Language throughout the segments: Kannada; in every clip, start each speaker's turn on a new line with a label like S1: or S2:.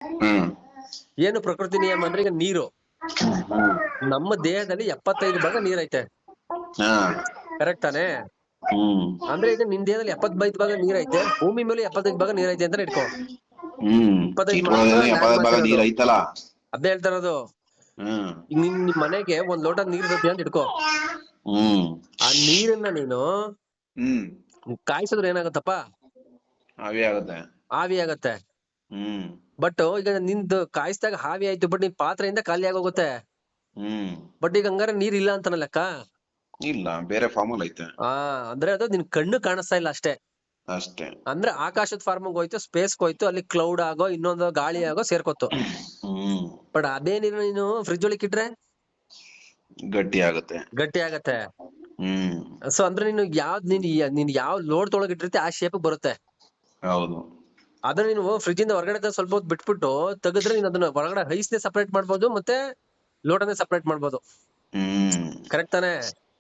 S1: ಹ್ಮ್
S2: ಏನು ಪ್ರಕೃತಿ ನಿಯಮ ಅಂದ್ರೆ ಈಗ ನೀರು ನಮ್ಮ ದೇಹದಲ್ಲಿ 75 ಭಾಗ ನೀರೈತೆ.
S1: ಹಾ
S2: ಕರೆಕ್ಟ್ ತಾನೆ?
S1: ಹ್ಮ್
S2: ಅಂದ್ರೆ ಈಗ ನಿನ್ ದೇಹದಲ್ಲಿ 75 ಭಾಗ ನೀರೈತೆ, ಭೂಮಿ ಮೇಲೆ 75 ಭಾಗ ನೀರೈತೆ ಅಂತ ಇಟ್ಕೋ.
S1: ಹ್ಮ್
S2: 25 ಮಾತ್ರ
S1: ಚಿಕ್ಕಬಳ್ಳಾಪುರದಲ್ಲಿ
S2: ಲ್ಯಾಂಡ್
S1: 70
S2: ಮಾಸ್
S1: ಭಾಗ
S2: ಇರೋದು.
S1: ನೀರ್ ಐತಲ್ಲ.
S2: ಅದೇ ಹೇಳ್ತಾ ಇರೋದು.
S1: ಹ್ಮ್
S2: ಈಗ ನಿಮ್ ಮನೆಗೆ 1 ಲೋಟ ನೀರ್ ಇರುತ್ತೆ ಅಂತ ಇಟ್ಕೋ.
S1: ಹ್ಮ್
S2: ಆ ನೀರನ್ನ ನೀನು
S1: ಹ್ಮ್
S2: ಕಾಯಿಸಿದ್ರೆ ಏನಾಗತ್ತಪ್ಪ?
S1: ಅವೇ ಆಗುತ್ತೆ.
S2: ಆವಿ ಆಗತ್ತೆ.
S1: ಹ್ಮ್
S2: ಬಟ್ ಈಗ ನಿಂದು ಕಾಯಿಸಿದಾಗ ಆವಿ ಆಯ್ತು, ಬಟ್ ನಿನ್ ಪಾತ್ರೆಯಿಂದ ಖಾಲಿ ಆಗೋಗುತ್ತೆ.
S1: ಹ್ಮ್
S2: ಬಟ್ ಈಗ ಹಂಗಾರೆ ನೀರ್ ಇಲ್ಲ ಅಂತಾನ ಲೆಕ್ಕ.
S1: ಇಲ್ಲ, ಬೇರೆ ಫಾರ್ಮಲ್ ಐತೆ.
S2: ಅಂದ್ರೆ ಅದು ನಿನ್ ಕಣ್ಣು ಕಾಣಿಸ್ತಾ ಇಲ್ಲ ಅಷ್ಟೇ.
S1: ಅಷ್ಟೇ.
S2: ಅಂದ್ರೆ ಆಕಾಶದ ಫಾರ್ಮ್ಗೆ ಹೋಯ್ತು, ಸ್ಪೇಸ್ ಹೋಯ್ತು, ಅಲ್ಲಿ ಕ್ಲೌಡ್ ಆಗೋ ಇನ್ನೊಂದು ಗಾಳಿ ಆಗೋ ಸೇರ್ಕೊತ್ತು.
S1: ಹ್ಮ್
S2: ಬಟ್ ಅದೇ ನೀನು ಫ್ರಿಜ್ ಒಳಗೆ ಇಟ್ರೆ
S1: ಗಟ್ಟಿ ಆಗುತ್ತೆ.
S2: ಗಟ್ಟಿ ಆಗತ್ತೆ.
S1: ಹ್ಮ್
S2: ಸೊ ಅಂದ್ರೆ ನೀನ್ ಯಾವ ಲೋಡ್ ತೊಳಗ್ ಇಟ್ಟಿರ್ತಿ ಆ ಶೇಪ್ ಬರುತ್ತೆ.
S1: ಹೌದು.
S2: ಅದನ್ನ ನೀನು ಫ್ರಿಜ್ ಇಂದ ಹೊರಗಡೆ ಸ್ವಲ್ಪ ಹೊತ್ತು ಬಿಟ್ಬಿಟ್ಟು ತೆಗೆದ್ರೆ ನೀನ್ ಅದನ್ನ ಹೊರಗಡೆ ಐಸ್ನೇ ಸಪರೇಟ್ ಮಾಡ್ಬೋದು, ಮತ್ತೆ ಲೋಟನೇ ಸಪರೇಟ್ ಮಾಡ್ಬೋದು.
S1: ಹ್ಮ್
S2: ಕರೆಕ್ಟ್ ತಾನೆ?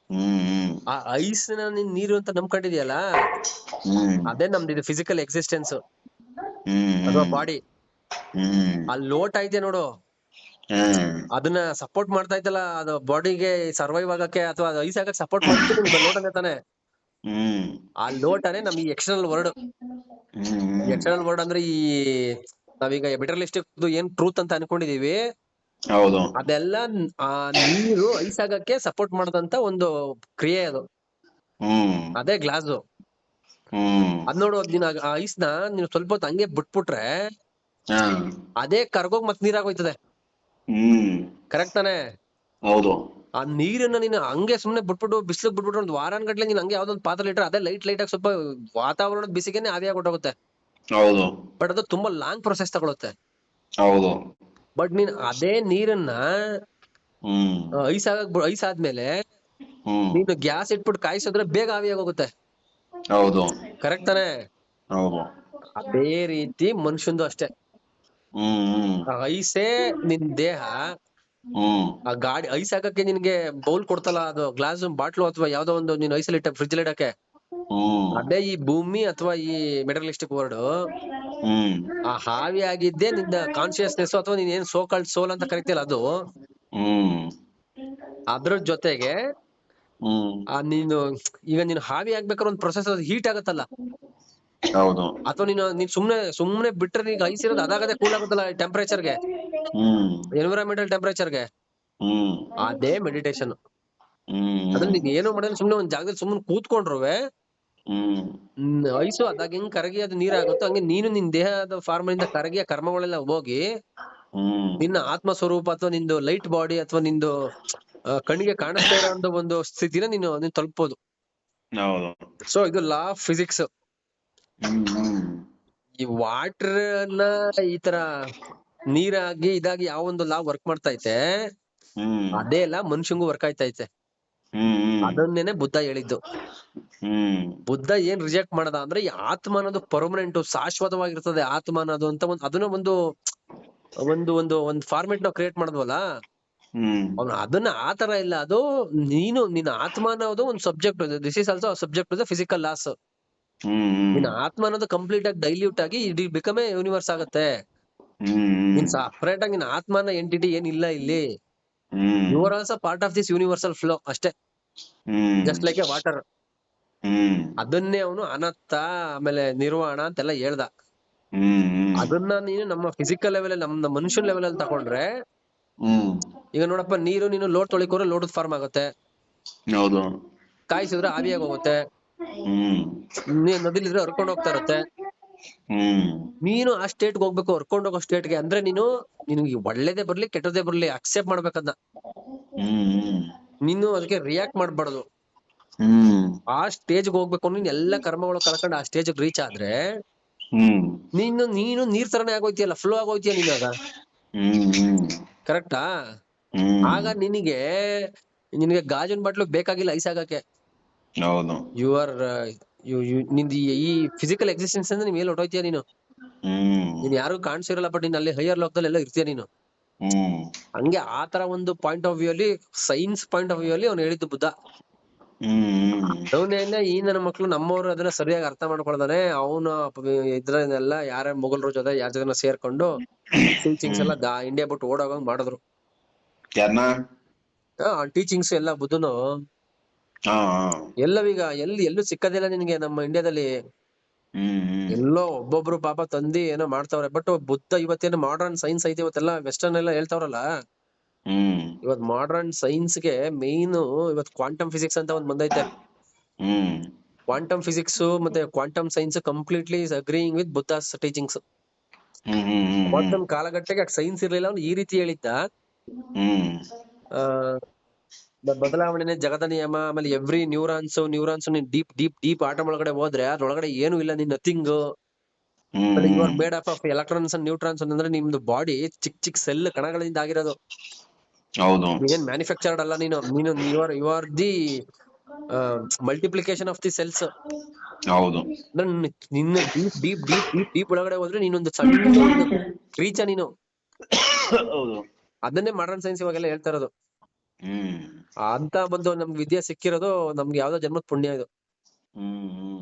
S1: ಹ್ಮ್
S2: ಆ ಐಸ್ ನೀನ್ ನೀರು ಅಂತ ನಂಬ್ಕೊಂಡಿದ್ಯಲ್ಲ,
S1: ಹ್ಮ್
S2: ಅದೇ ನಮ್ದು ಫಿಸಿಕಲ್ ಎಕ್ಸಿಸ್ಟೆನ್ಸ್ ಅಥವಾ
S1: ಹ್ಮ್
S2: ಬಾಡಿ.
S1: ಹ್ಮ್
S2: ಆ ಲೋಟ ಐತೆ ನೋಡು,
S1: ಹ್ಮ್
S2: ಅದನ್ನ ಸಪೋರ್ಟ್ ಮಾಡ್ತಾ ಇತ್ತಲ್ಲ, ಅದು ಬಾಡಿಗೆ ಸರ್ವೈವ್ ಆಗಕ್ಕೆ ಅಥವಾ ಐಸ್ ಆಗಕ್ಕೆ ಸಪೋರ್ಟ್ ಮಾಡ್ತಿತ್ತು ಲೋಟನೇ ತಾನೆ.
S1: ಹ್ಮ್
S2: ಆ ಲೋಟನೇ ನಮ್ ಈ ಎಕ್ಸ್ಟರ್ನಲ್ ವರ್ಡ್. ಎಕ್ಸ್ಟರ್ನಲ್ ವರ್ಡ್ ಅಂದ್ರೆ ಈ ನಾವೀಗ ಮೆಟೀರಿಯಲಿಸ್ಟಿಕ್ ಏನ್ ಟ್ರೂತ್ ಅಂತ ಅನ್ಕೊಂಡಿದೀವಿ,
S1: ಹೌದು.
S2: ಅದೆಲ್ಲ ಆ ನೀರು ಐಸ್ ಆಗಕ್ಕೆ ಸಪೋರ್ಟ್ ಮಾಡದಂತ ಒಂದು ಕ್ರಿಯೆ ಅದು.
S1: ಹ್ಮ್
S2: ಅದೇ ಗ್ಲಾಸ್.
S1: ಹ್ಮ್
S2: ಅದ್ ನೋಡು, ನೀನ್ ಆ ಐಸ್ ನ ನೀನ್ ಸ್ವಲ್ಪ ಹೊತ್ತು ಹಂಗೆ ಬಿಟ್ಬಿಟ್ರೆ
S1: ಹಾ
S2: ಅದೇ ಕರ್ಗೋಗ್ ಮತ್ ನೀರಾಗೋಯ್ತದೆ.
S1: ಹ್ಮ್
S2: ಕರೆಕ್ಟ್ ತಾನೆ?
S1: ಹೌದು.
S2: ಆ ನೀರನ್ನ ನೀನು ಹಂಗೆ ಸುಮ್ನೆ ಬಿಟ್ಬಿಟ್ಟು ಬಿಸ್ಲಿಗೆ ಬಿಟ್ಬಿಟ್ಟು ಒಂದು ವಾರಗಟ್ಲೆ ನೀನ್ ಹಂಗೆ ಯಾವ್ದೊಂದು ಪಾತ್ರೆ ಇಟ್ರೆ ಅದೇ ಲೈಟ್ ಆಗಿ ಸ್ವಲ್ಪ ವಾತಾವರಣದ ಬಿಸಿಗೆನೆ ಆವಿಯಾಗಿ ಹೊಟ್ಟೋಗುತ್ತೆ.
S1: ಹೌದು.
S2: ಬಟ್ ಅದು ತುಂಬಾ ಲಾಂಗ್ ಪ್ರೊಸೆಸ್ ತಗೊಳುತ್ತೆ.
S1: ಹೌದು.
S2: ಬಟ್ ನೀನ್ ಅದೇ ನೀರನ್ನ
S1: ಹ್ಮ್
S2: ಐಸ್ ಆದ್ಮೇಲೆ
S1: ಹ್ಮ್
S2: ನೀನು ಗ್ಯಾಸ್ ಇಟ್ಬಿಟ್ಟು ಕಾಯಿಸಿದ್ರೆ ಬೇಗ ಆವಿಯಾಗಿ ಹೋಗುತ್ತೆ.
S1: ಹೌದು.
S2: ಕರೆಕ್ಟ್ ತಾನೆ?
S1: ಹೌದು.
S2: ಅದೇ ರೀತಿ ಮನುಷ್ಯಂದು ಅಷ್ಟೇ.
S1: ಹ್ಮ್
S2: ಐಸೇ ನಿನ್ ದೇಹ.
S1: ಹ್ಮ್
S2: ಆ ಗಾಡಿ ಐಸ್ ಹಾಕಕ್ಕೆ ನಿನ್ಗೆ ಬೌಲ್ ಕೊಡ್ತಲ್ಲ, ಅದು ಗ್ಲಾಸ್ ಬಾಟ್ಲು ಅಥವಾ ಯಾವ್ದೋ ಒಂದು ನೀನ್ ಐಸಲ್ಲಿ ಫ್ರಿಜ್ ಅಲ್ಲಿ ಇಡಕ್ಕೆ,
S1: ಹ್ಮ್
S2: ಅದೇ ಈ ಭೂಮಿ ಅಥವಾ ಈ ಮೆಟೀರಿಯಲಿಸ್ಟಿಕ್ ವರ್ಡ್.
S1: ಹ್ಮ್
S2: ಆ ಹಾವಿ ಆಗಿದ್ದೆ ನಿನ್ನ ಕಾನ್ಶಿಯಸ್ನೆಸ್ ಅಥವಾ ನೀನ್ ಏನ್ ಸೋಲ್ ಅಂತ ಕರಿತಿಯಲ್ಲ ಅದು.
S1: ಹ್ಮ್
S2: ಅದ್ರ ಜೊತೆಗೆ
S1: ಹ್ಮ್
S2: ನೀನು ಈಗ ನೀನು ಹಾವಿ ಆಗ್ಬೇಕಾದ್ರೆ ಒಂದು ಪ್ರೊಸೆಸ್ ಹೀಟ್ ಆಗತ್ತಲ್ಲ,
S1: ಹೌದು.
S2: ಅಥವಾ ನೀನ್ ಸುಮ್ನೆ ಬಿಟ್ರೆ ಈಗ ಐಸ್ ಇರೋದು ಅದಾಗದೆ ಕೂಲ್ ಆಗುತ್ತಲ್ಲ ಟೆಂಪರೇಚರ್ಗೆ,
S1: ಹ್ಮ್
S2: ಎನ್ವಿರಾನ್ಮೆಂಟಲ್ ಟೆಂಪರೇಚರ್ಗೆ.
S1: ಹ್ಮ್
S2: ಅದೇ ಮೆಡಿಟೇಷನ್. ಅದ್ರಲ್ಲಿ
S1: ಹ್ಮ್
S2: ನೀನ್ ಏನೋ ಮಾಡಿದ್ರೆ ಸುಮ್ನೆ ಒಂದ್ ಜಾಗದಲ್ಲಿ ಸುಮ್ನೆ ಕೂತ್ಕೊಂಡ್ರುವೆ
S1: ಹ್ಮ್
S2: ಐಸು ಅದಾಗ ಹೆಂಗ್ ಕರಗಿ ಅದು ನೀರಾಗುತ್ತೋ ಹಂಗೆ ನೀನು ನಿನ್ ದೇಹದ ಫಾರ್ಮ್ ಇಂದ ಕರಗಿ ಕರ್ಮಗಳೆಲ್ಲ ಹೋಗಿ
S1: ಹ್ಮ್
S2: ನಿನ್ನ ಆತ್ಮ ಸ್ವರೂಪ ಅಥವಾ ನಿಂದು ಲೈಟ್ ಬಾಡಿ ಅಥವಾ ನಿಂದು ಕಣ್ಣಿಗೆ ಕಾಣಿಸ್ತಾ ಇರೋ ಒಂದು ಸ್ಥಿತಿನ ನೀನು ತಲುಪಬಹುದು.
S1: ಹೌದು.
S2: ಸೊ ಇದು ಲಾ ಆಫ್ ಫಿಸಿಕ್ಸ್.
S1: ಹ್ಮ್
S2: ಈ ವಾಟರ್ ನ ಈ ತರ ನೀರಾಗಿ ಇದಾಗಿ ಯಾವೊಂದು ಲಾ ವರ್ಕ್ ಮಾಡ್ತಾ ಐತೆ,
S1: ಹ್ಮ್
S2: ಅದೇ ಲಾ ಮನುಷ್ಯಂಗೂ ವರ್ಕ್ ಆಯ್ತೈತೆ.
S1: ಹ್ಮ್
S2: ಅದನ್ನೇನೆ ಬುದ್ಧ ಹೇಳಿದ್ದು.
S1: ಹ್ಮ್
S2: ಬುದ್ಧ ಏನ್ ರಿಜೆಕ್ಟ್ ಮಾಡದ ಅಂದ್ರೆ ಈ ಆತ್ಮ ಅನ್ನೋದು ಪರ್ಮನೆಂಟ್ ಶಾಶ್ವತವಾಗಿರ್ತದೆ. ಆತ್ಮ ಅನ್ನೋದು ಅಂತ ಅದನ್ನ ಒಂದು ಫಾರ್ಮೆಟ್ ನಾವು ಕ್ರಿಯೇಟ್ ಮಾಡಿದ್ವಲ್ಲ,
S1: ಹ್ಮ್
S2: ಅವ್ನು ಅದನ್ನ ಆತರ ಇಲ್ಲ. ಅದು ನಿನ್ನ ಆತ್ಮ ಅನ್ನೋದು ಒಂದು subject. This is also subject to the physical laws. ನಿನ್ನ ಆತ್ಮ ಅನ್ನೋದು ಕಂಪ್ಲೀಟ್ ಆಗಿ ಡೈಲ್ಯೂಟ್ ಆಗಿ ಇಟ್ ಬಿಕಮ್ ಎ ಯೂನಿವರ್ಸ್ ಆಗುತ್ತೆ. ನೀನ್ ಸಪರೇಟ್ ಆಗಿ ನಿನ್ನ ಆತ್ಮನ ಎಂಟಿಟಿ ಏನಿಲ್ಲ ಇಲ್ಲಿ. You are also part of this universal flow ಅಷ್ಟೇ, ಜಸ್ಟ್ ಲೈಕ್ ಎ ವಾಟರ್. ಅದನ್ನೇ ಅವನು ಅನತ್ತ ಆಮೇಲೆ ನಿರ್ವಾಣ ಅಂತೆಲ್ಲ ಹೇಳ್ದ. ಅದನ್ನ ನೀನು ನಮ್ಮ ಫಿಸಿಕಲ್ ಲೆವೆಲ್ ಅಲ್ಲಿ ನಮ್ಮ ಮನುಷ್ಯನ ಲೆವೆಲ್ ಅಲ್ಲಿ ತಗೊಂಡ್ರೆ, ಈಗ ನೋಡಪ್ಪ, ನೀನು ಲೋಡ್ ತೊಳಿಕೋರೆ ಲೋಟದ ಫಾರ್ಮ್ ಆಗುತ್ತೆ,
S1: ಹೌದು.
S2: ಕಾಯಿಸಿದ್ರೆ ಆವಿಯಾಗಿ ಹೋಗುತ್ತೆ, ನದಿಲಿದ್ರೆ ಹರ್ಕೊಂಡು ಹೋಗ್ತಾ ಇರುತ್ತೆ. ನೀನು ಆ ಸ್ಟೇಟ್ಗೆ ಹೋಗ್ಬೇಕು, ಹರ್ಕೊಂಡು ಹೋಗೋ ಸ್ಟೇಟ್ಗೆ. ಅಂದ್ರೆ ನೀನು ಒಳ್ಳೇದೇ ಬರ್ಲಿ ಕೆಟ್ಟದೇ ಬರ್ಲಿ ಅಕ್ಸೆಪ್ಟ್ ಮಾಡ್ಬೇಕದ್ನ. ನೀನು ಅದಕ್ಕೆ ರಿಯಾಕ್ಟ್ ಮಾಡ್ಬಾರ್ದು. ಆ ಸ್ಟೇಜ್ಗೆ ಹೋಗ್ಬೇಕು. ನೀನ್ ಎಲ್ಲಾ ಕರ್ಮಗಳು ಕಳ್ಕೊಂಡು ಆ ಸ್ಟೇಜ್ ರೀಚ್ ಆದ್ರೆ ನೀನು ನೀರ್ ತರನೇ ಆಗೋಯ್ತಿಯಲ್ಲ, ಫ್ಲೋ ಆಗೋಯ್ತಿಯ ನೀನು ಆಗ. ಕರೆಕ್ಟಾ? ಆಗ ನಿನಗೆ ಗಾಜಿನ ಬಾಟ್ಲು ಬೇಕಾಗಿಲ್ಲ ಐಸ್ ಆಗಕ್ಕೆ. ಯು ಆರ್ ನಿಂದ ಈ ಫಿಸಿಕಲ್ ಎಕ್ಸಿಸ್ಟೆನ್ಸ್ ಅಂದ್ರೆ ನೀನ್ ಹೊಟ್ಟೋಯ್ತೀಯ ನೀನು. ನೀನ್ ಯಾರು ಕಾಣಿಸಿರಲ್ಲ, ಬಟ್ ನೀನ್ ಅಲ್ಲಿ ಹೈಯರ್ ಲೋಕದಲ್ಲಿ ಎಲ್ಲ ಇರ್ತೀಯ ನೀನು. ಹಂಗೆ ಆತರ ಒಂದು ಪಾಯಿಂಟ್ ಆಫ್ ವ್ಯೂ ಅಲ್ಲಿ, ಸೈನ್ಸ್ ಪಾಯಿಂಟ್ ಆಫ್ ವ್ಯೂ ಅಲ್ಲಿ ಅವ್ನು ಹೇಳಿದ್ದು ಬುದ್ಧ. ಅವನೇನ ಈ ನನ್ನ ಮಕ್ಳು ನಮ್ಮವ್ರು ಅದನ್ನ ಸರಿಯಾಗಿ ಅರ್ಥ ಮಾಡ್ಕೊಳ್ದಾನೆ ಅವನು ಇದ್ರನ್ನೆಲ್ಲ ಯಾರ ಮೊಘಲರ ಜೊತೆ ಯಾರ ಜೊತೆ ಸೇರ್ಕೊಂಡು ಟೀಚಿಂಗ್ಸ್ ಎಲ್ಲ ಇಂಡಿಯಾ ಬಿಟ್ಟು ಓಡೋಗಂಗ್ ಮಾಡಿದ್ರು.
S1: ಯಾರನ್ನ?
S2: ಟೀಚಿಂಗ್ಸ್ ಎಲ್ಲ ಬುದ್ಧನು
S1: ಹಾ
S2: ಎಲ್ಲವೀಗ ಎಲ್ಲೂ ಸಿಕ್ಕದಿಲ್ಲ ನಿನ್ಗೆ ನಮ್ಮ ಇಂಡಿಯಾದಲ್ಲಿ. ಎಲ್ಲೋ ಒಬ್ಬೊಬ್ರು ಪಾಪ ತಂದಿ ಏನೋ ಮಾಡ್ತಾವ್ರೆ. ಬಟ್ ಬುದ್ಧ ಇವತ್ತೇನು ಮಾಡ್ರನ್ ಸೈನ್ಸ್ ಐತೆ, ಇವತ್ತೆಲ್ಲ ವೆಸ್ಟರ್ನ್ ಎಲ್ಲ ಹೇಳ್ತಾವ್ರಲ್ಲ, ಇವತ್ ಮಾಡ್ರನ್ ಸೈನ್ಸ್ ಗೆ ಮೇನ್ ಇವತ್ ಕ್ವಾಂಟಮ್ ಫಿಸಿಕ್ಸ್ ಅಂತ ಒಂದ್ ಬಂದೈತೆ. ಕ್ವಾಂಟಮ್ ಫಿಸಿಕ್ಸ್ ಮತ್ತೆ quantum science completely is agreeing with Buddha's teachings. ಅವತ್ತೊಂದ್ ಕಾಲಘಟ್ಟಕ್ಕೆ ಸೈನ್ಸ್ ಇರ್ಲಿಲ್ಲ, ಅವ್ನು ಈ ರೀತಿ ಹೇಳಿದ್ದ. ಬದಲಾವಣೆ ಜಗದ ನಿಯಮ, ಆಮೇಲೆ ಎವ್ರಿ ನ್ಯೂರಾನ್ಸ್ ನೀನ್ ಡೀಪ್ ಡೀಪ್ ಡೀಪ್ ಆಟಮ್ ಒಳಗಡೆ ಹೋದ್ರೆ ಅದ್ರೊಳಗಡೆ ಏನು ಇಲ್ಲ, ನೀನ್ nothing. You are made up of electrons and neutrons ಅಂದ್ರೆ ನಿಮ್ದು ಬಾಡಿ ಚಿಕ್ಕ ಚಿಕ್ಕ ಸೆಲ್ ಕಣಗಳಿಂದ ಆಗಿರೋದು.
S1: ಹೌದು.
S2: ಏನ್ ಮ್ಯಾನುಫ್ಯಾಕ್ಚರ್ಡ್ ಅಲ್ಲ ನೀನು. You are the multiplication of the cells.
S1: ಹೌದು.
S2: ನಿನ್ನ deep deep deep deep deep ಒಳಗಡೆ ಹೋದ್ರೆ ನೀನೊಂದು ಸಣ್ಣ ಒಂದು ಕ್ರೀಚ ನೀನು.
S1: ಹೌದು.
S2: ಅದನ್ನೇ ಮಾಡರ್ನ್ ಸೈನ್ಸ್ ಇವಾಗೆಲ್ಲ ಹೇಳ್ತಾ ಇರೋದು. ಅಂತ ಬಂದು ನಮ್ಗೆ ವಿದ್ಯೆ ಸಿಕ್ಕಿರೋದು ನಮ್ಗೆ ಯಾವ್ದೋ ಜನ್ಮದ ಪುಣ್ಯ ಇದು.